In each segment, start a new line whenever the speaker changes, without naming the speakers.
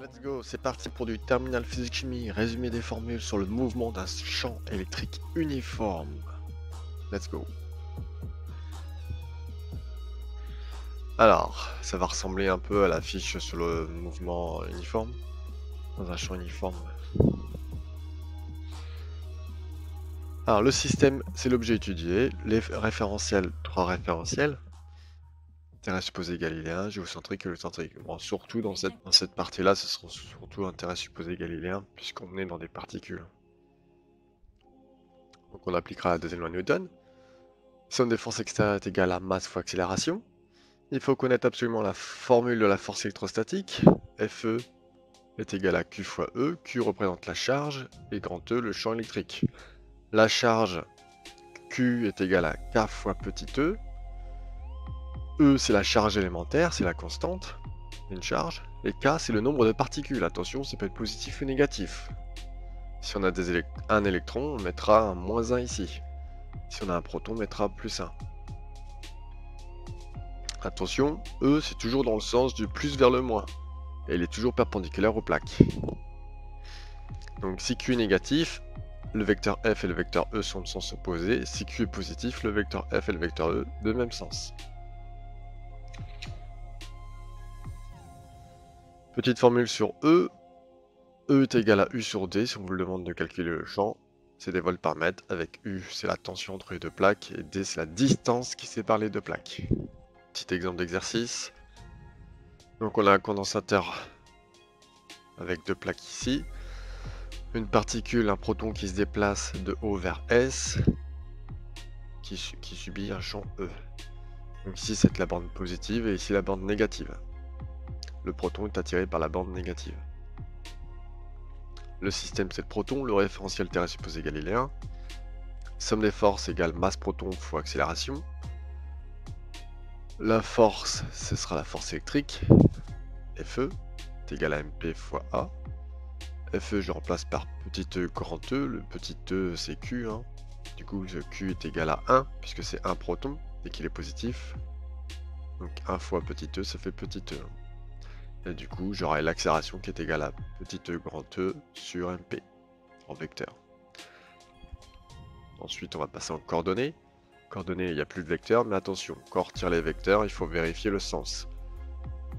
Let's go, c'est parti pour du terminal physique-chimie, résumé des formules sur le mouvement d'un champ électrique uniforme. Let's go. Alors, ça va ressembler un peu à la fiche sur le mouvement uniforme, dans un champ uniforme. Alors, le système, c'est l'objet étudié, les référentiels, 3 référentiels. Intérêt supposé galiléen, géocentrique et héliocentrique. Bon, surtout dans cette partie-là, ce sera surtout intérêt supposé galiléen, puisqu'on est dans des particules. Donc on appliquera la deuxième loi de Newton. Somme des forces extérieures est égale à masse fois accélération. Il faut connaître absolument la formule de la force électrostatique. Fe est égal à Q fois E. Q représente la charge et grand E le champ électrique. La charge Q est égale à K fois petit e. E, c'est la charge élémentaire, c'est la constante d'une charge. Et K, c'est le nombre de particules. Attention, ça peut être positif ou négatif. Si on a un électron, on mettra un -1 ici. Si on a un proton, on mettra +1. Attention, E, c'est toujours dans le sens du plus vers le moins. Et il est toujours perpendiculaire aux plaques. Donc si Q est négatif, le vecteur F et le vecteur E sont de sens opposé. Si Q est positif, le vecteur F et le vecteur E de même sens. Petite formule sur E. E est égal à U sur D si on vous le demande de calculer le champ. C'est des volts par mètre, avec U c'est la tension entre les deux plaques et D c'est la distance qui sépare les deux plaques. Petit exemple d'exercice. Donc on a un condensateur avec deux plaques ici. Une particule, un proton qui se déplace de O vers S, qui subit un champ E. Donc ici c'est la bande positive et ici la bande négative. Le proton est attiré par la bande négative. Le système c'est le proton, le référentiel terre supposé galiléen. Somme des forces égale masse proton fois accélération. La force, ce sera la force électrique. Fe est égal à mp fois A. Fe je remplace par petit e grand E, le petit e c'est Q. Du coup ce Q est égal à 1 puisque c'est un proton et qu'il est positif. Donc 1 fois petit e ça fait petit e. Et du coup, j'aurai l'accélération qui est égale à petit e grand E sur mp en vecteur. Ensuite, on va passer en coordonnées. Coordonnées, il n'y a plus de vecteur, mais attention, quand on retire les vecteurs, il faut vérifier le sens.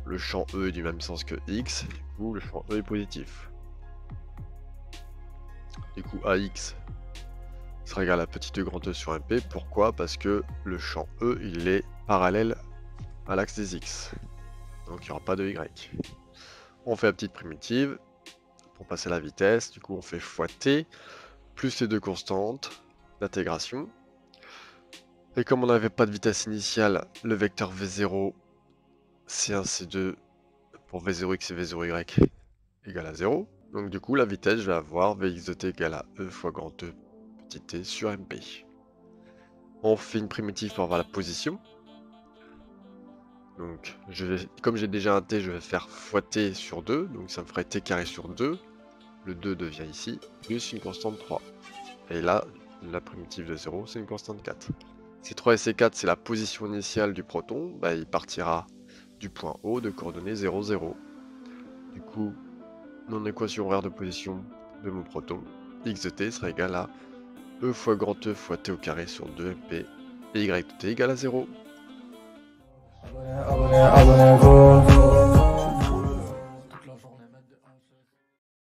Le champ E est du même sens que X, du coup, le champ E est positif. Du coup, AX sera égal à petit e grand E sur mp. Pourquoi? Parce que le champ E, il est parallèle à l'axe des X. Donc il n'y aura pas de Y. On fait la petite primitive pour passer à la vitesse. Du coup, on fait fois t plus les deux constantes d'intégration. Et comme on n'avait pas de vitesse initiale, le vecteur V0, C1, C2 pour V0x et V0y égale à 0. Donc du coup, la vitesse, je vais avoir Vx de t égale à E fois grand E petit t sur mp. On fait une primitive pour avoir la position. Donc, comme j'ai déjà un t, je vais faire fois t sur 2, donc ça me ferait t carré sur 2. Le 2 devient ici, plus une constante 3. Et là, la primitive de 0, c'est une constante 4. C3 et C4, c'est la position initiale du proton. Bah, il partira du point O de coordonnées 0, 0. Du coup, mon équation horaire de position de mon proton, x de t sera égal à E fois grand E fois t au carré sur 2mp, et y de t égale à 0.